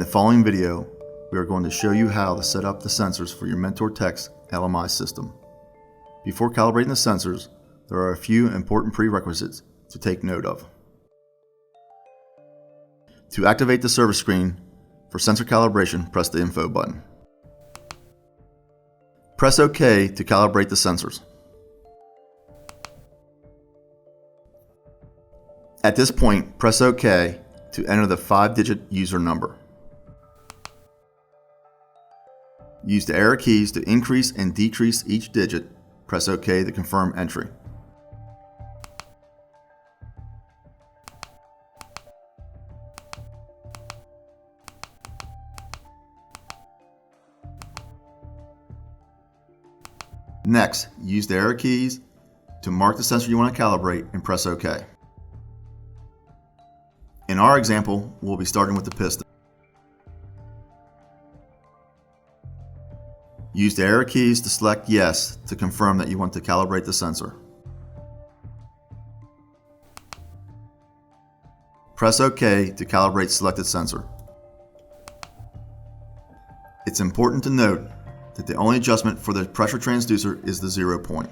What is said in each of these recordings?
the following video, we are going to show you how to set up the sensors for your Mentor Tech's LMI system. Before calibrating the sensors, there are a few important prerequisites to take note of. To activate the service screen for sensor calibration, press the Info button. Press OK to calibrate the sensors. At this point, press OK to enter the 5-digit user number. Use the arrow keys to increase and decrease each digit. Press OK to confirm entry. Next, use the arrow keys to mark the sensor you want to calibrate and press OK. In our example, we'll be starting with the piston. Use the arrow keys to select Yes to confirm that you want to calibrate the sensor. Press OK to calibrate selected sensor. It's important to note that the only adjustment for the pressure transducer is the 0 point.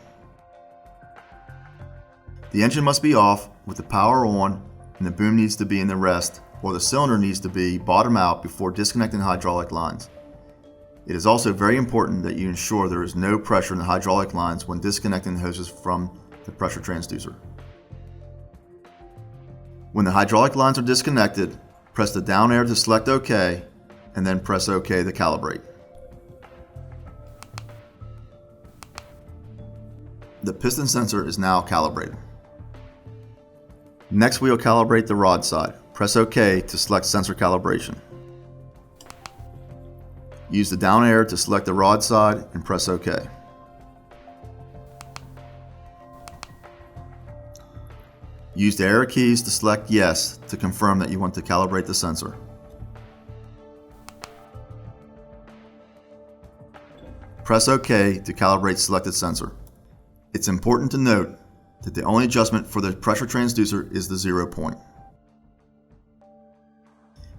The engine must be off with the power on, and the boom needs to be in the rest, or the cylinder needs to be bottom out before disconnecting the hydraulic lines. It is also very important that you ensure there is no pressure in the hydraulic lines when disconnecting the hoses from the pressure transducer. When the hydraulic lines are disconnected, press the down arrow to select OK, and then press OK to calibrate. The piston sensor is now calibrated. Next, we will calibrate the rod side. Press OK to select sensor calibration. Use the down arrow to select the rod side and press OK. Use the arrow keys to select Yes to confirm that you want to calibrate the sensor. Press OK to calibrate selected sensor. It's important to note that the only adjustment for the pressure transducer is the 0 point.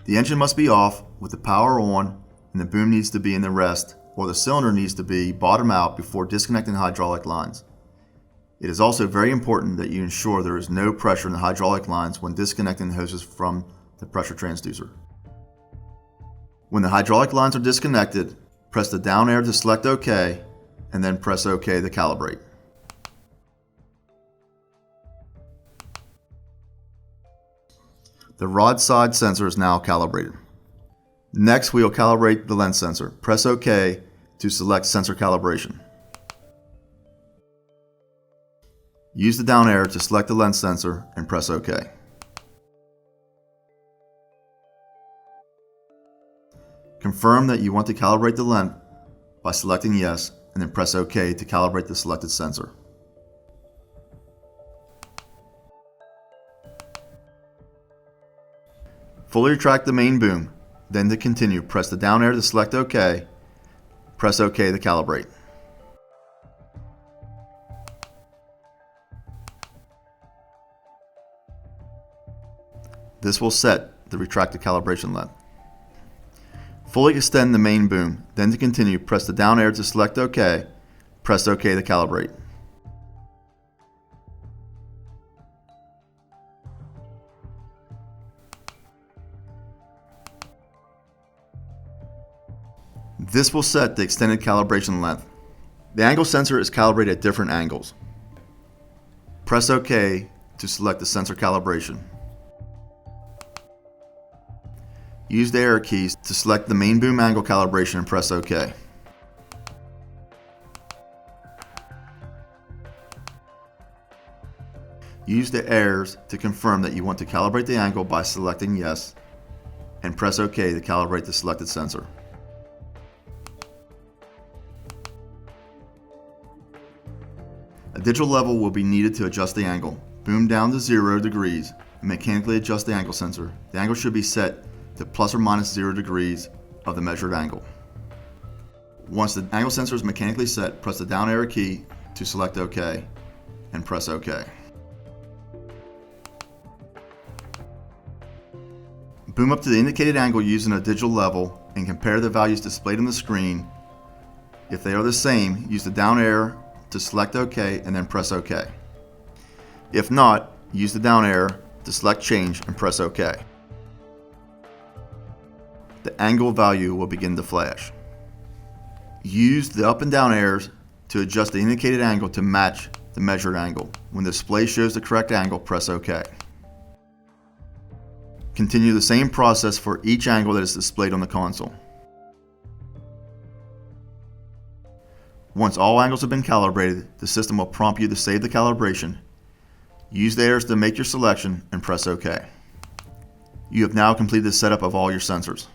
The engine must be off with the power on, and the boom needs to be in the rest, or the cylinder needs to be bottom out before disconnecting the hydraulic lines. It is also very important that you ensure there is no pressure in the hydraulic lines when disconnecting the hoses from the pressure transducer. When the hydraulic lines are disconnected, press the down arrow to select OK, and then press OK to calibrate. The rod side sensor is now calibrated. Next, we will calibrate the lens sensor. Press OK to select sensor calibration. Use the down arrow to select the lens sensor and press OK. Confirm that you want to calibrate the lens by selecting Yes, and then press OK to calibrate the selected sensor. Fully retract the main boom. Then to continue, press the down arrow to select OK. Press OK to calibrate. This will set the retracted calibration length. Fully extend the main boom. Then to continue, press the down arrow to select OK. Press OK to calibrate. This will set the extended calibration length. The angle sensor is calibrated at different angles. Press OK to select the sensor calibration. Use the arrow keys to select the main boom angle calibration and press OK. Use the arrows to confirm that you want to calibrate the angle by selecting Yes, and press OK to calibrate the selected sensor. A digital level will be needed to adjust the angle. Boom down to 0 degrees and mechanically adjust the angle sensor. The angle should be set to plus or minus 0 degrees of the measured angle. Once the angle sensor is mechanically set, press the down arrow key to select OK and press OK. Boom up to the indicated angle using a digital level and compare the values displayed on the screen. If they are the same, use the down arrow to select OK and then press OK. If not, use the down arrow to select change and press OK. The angle value will begin to flash. Use the up and down arrows to adjust the indicated angle to match the measured angle. When the display shows the correct angle, press OK. Continue the same process for each angle that is displayed on the console. Once all angles have been calibrated, the system will prompt you to save the calibration. Use the arrows to make your selection and press OK. You have now completed the setup of all your sensors.